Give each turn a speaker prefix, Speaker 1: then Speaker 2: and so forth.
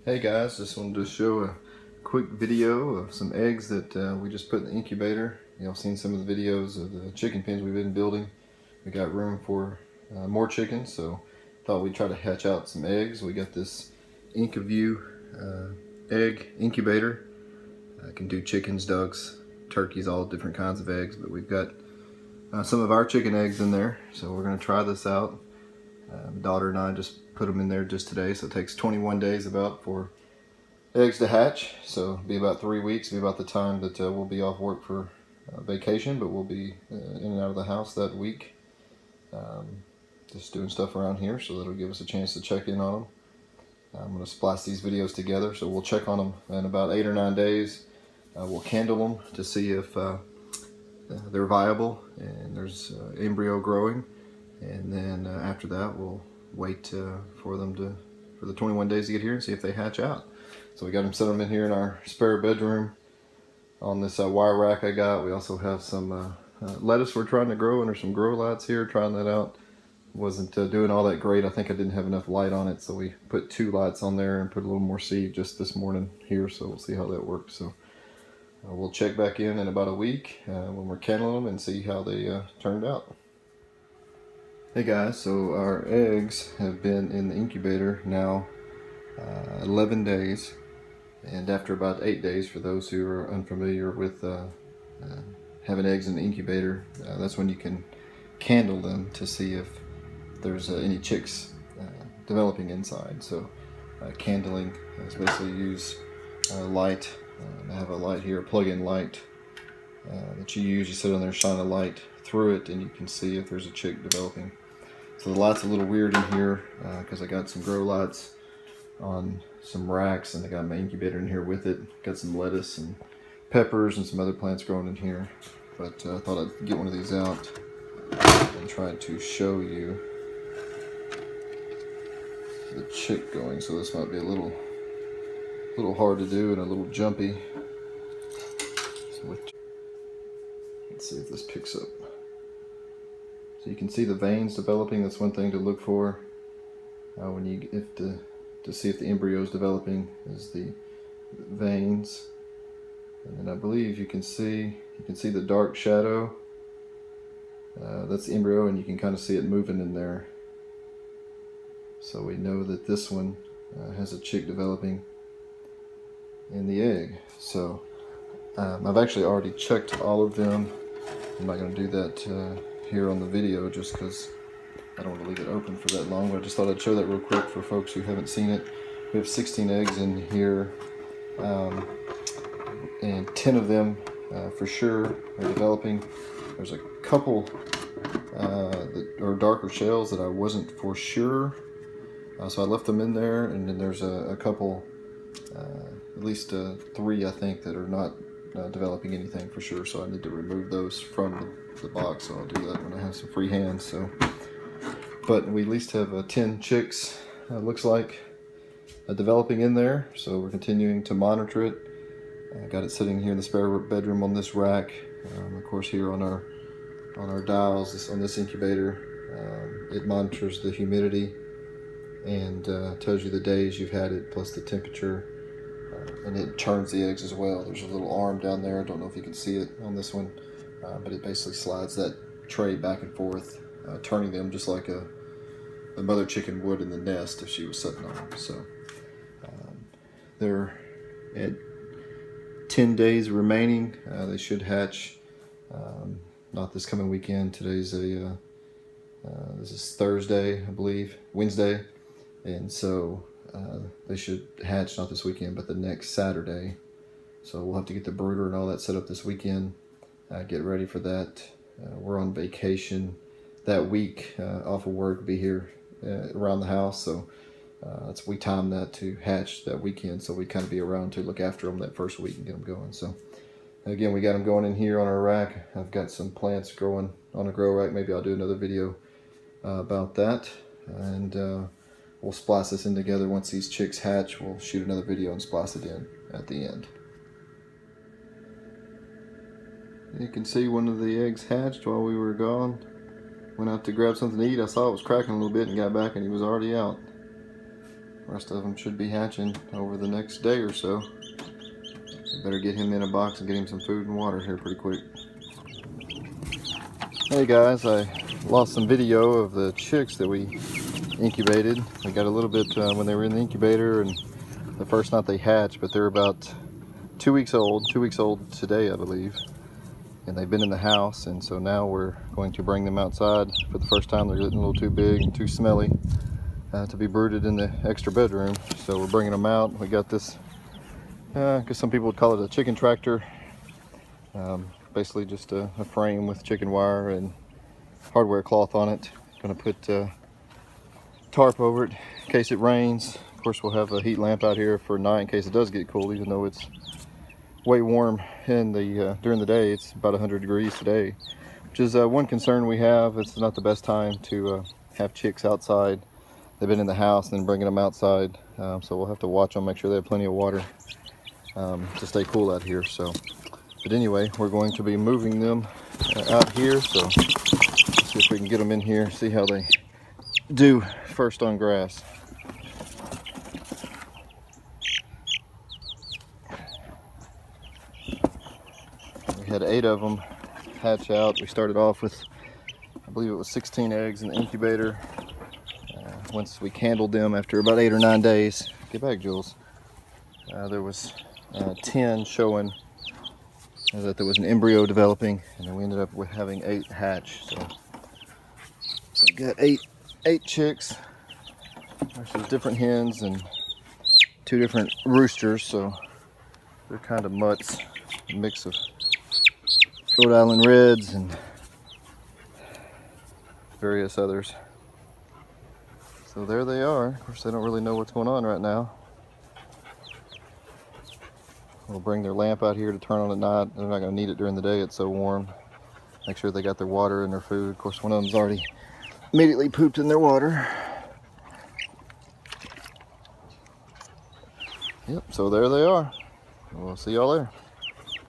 Speaker 1: Hey guys, just wanted to show a quick video of some eggs that we just put in the incubator. Y'all seen some of the videos of the chicken pens we've been building. We got room for more chickens, so thought we'd try to hatch out some eggs. We got this IncuView egg incubator. Can do chickens, ducks, turkeys, all different kinds of eggs, but we've got some of our chicken eggs in there, so we're going to try this out. My daughter and I just put them in there just today, so it takes 21 days about for eggs to hatch. So it'll be about 3 weeks, be about the time that we'll be off work for vacation, but we'll be in and out of the house that week. Just doing stuff around here, so that'll give us a chance to check in on them. I'm going to splice these videos together, so we'll check on them in about 8 or 9 days. We'll candle them to see if they're viable and there's embryo growing. And then after that, we'll wait for the 21 days to get here and see if they hatch out. So we got them set them in here in our spare bedroom on this wire rack I got. We also have some lettuce we're trying to grow under some grow lights here, trying that out. Wasn't doing all that great. I think I didn't have enough light on it, so we put 2 lights on there and put a little more seed just this morning here, so we'll see how that works. So we'll check back in about a week when we're candling them and see how they turned out. Hey guys, so our eggs have been in the incubator now 11 days, and after about 8 days, for those who are unfamiliar with having eggs in the incubator, that's when you can candle them to see if there's any chicks developing inside. So candling is basically use light. I have a light here, a plug-in light that you use. You sit on there, shine a light through it, and you can see if there's a chick developing. So the light's a little weird in here because I got some grow lights on some racks, and I got my incubator in here with it. Got some lettuce and peppers and some other plants growing in here. But I thought I'd get one of these out and try to show you the chick going. So this might be a little hard to do and a little jumpy. So let's see if this picks up. So you can see the veins developing. That's one thing to look for when you to see if the embryo is developing, is the veins. And then I believe you can see the dark shadow. That's the embryo, and you can kind of see it moving in there. So we know that this one has a chick developing in the egg. So I've actually already checked all of them. I'm not going to do that here on the video just because I don't want to leave it open for that long, but I just thought I'd show that real quick for folks who haven't seen it. We have 16 eggs in here, and 10 of them for sure are developing. There's a couple that are darker shells that I wasn't for sure, so I left them in there, and then there's a couple, at least 3 I think, that are not developing anything for sure, so I need to remove those from the box. So I'll do that when I have some free hands. So, but we at least have 10 chicks, looks like, developing in there. So we're continuing to monitor it. I got it sitting here in the spare bedroom on this rack. Of course, here on our dials on this incubator, it monitors the humidity and tells you the days you've had it, plus the temperature. And it turns the eggs as well. There's a little arm down there. I don't know if you can see it on this one, but it basically slides that tray back and forth, turning them just like a mother chicken would in the nest if she was sitting on them. So they're at 10 days remaining. They should hatch, not this coming weekend. Today's this is Thursday, I believe, Wednesday, and so they should hatch not this weekend, but the next Saturday. So we'll have to get the brooder and all that set up this weekend, get ready for that. We're on vacation that week, off of work, be here around the house, so we timed that to hatch that weekend, so we kind of be around to look after them that first week and get them going. So again, we got them going in here on our rack. I've got some plants growing on a grow rack. Maybe I'll do another video about that, and we'll splice this in together. Once these chicks hatch, we'll shoot another video and splice it in at the end. You can see one of the eggs hatched while we were gone. Went out to grab something to eat. I saw it was cracking a little bit and got back, and he was already out. The rest of them should be hatching over the next day or so. Better get him in a box and get him some food and water here pretty quick. Hey guys, I lost some video of the chicks that we incubated. We got a little bit when they were in the incubator, and the first night they hatched, but they're about 2 weeks old today, I believe. And they've been in the house, and so now we're going to bring them outside for the first time. They're getting a little too big and too smelly to be brooded in the extra bedroom. So we're bringing them out. We got this, because some people would call it a chicken tractor. Basically just a frame with chicken wire and hardware cloth on it. Gonna put tarp over it in case it rains. Of course, we'll have a heat lamp out here for night in case it does get cold, even though it's way warm in the during the day. It's about 100 degrees today, which is one concern we have. It's not the best time to have chicks outside. They've been in the house and then bringing them outside, so we'll have to watch them, make sure they have plenty of water to stay cool out here. So, but anyway, we're going to be moving them out here, so let's see if we can get them in here, see how they do first on grass. We had 8 of them hatch out. We started off with, I believe it was 16 eggs in the incubator. Once we candled them after about 8 or 9 days, get back, Jules, there was 10 showing that there was an embryo developing, and then we ended up with having 8 hatch. So we got eight chicks. There's different hens and 2 different roosters, so they're kind of mutts, a mix of Rhode Island Reds and various others. So there they are. Of course, they don't really know what's going on right now. We'll bring their lamp out here to turn on at night. They're not going to need it during the day. It's so warm. Make sure they got their water and their food. Of course, one of them's already immediately pooped in their water. Yep, so there they are. We'll see y'all there.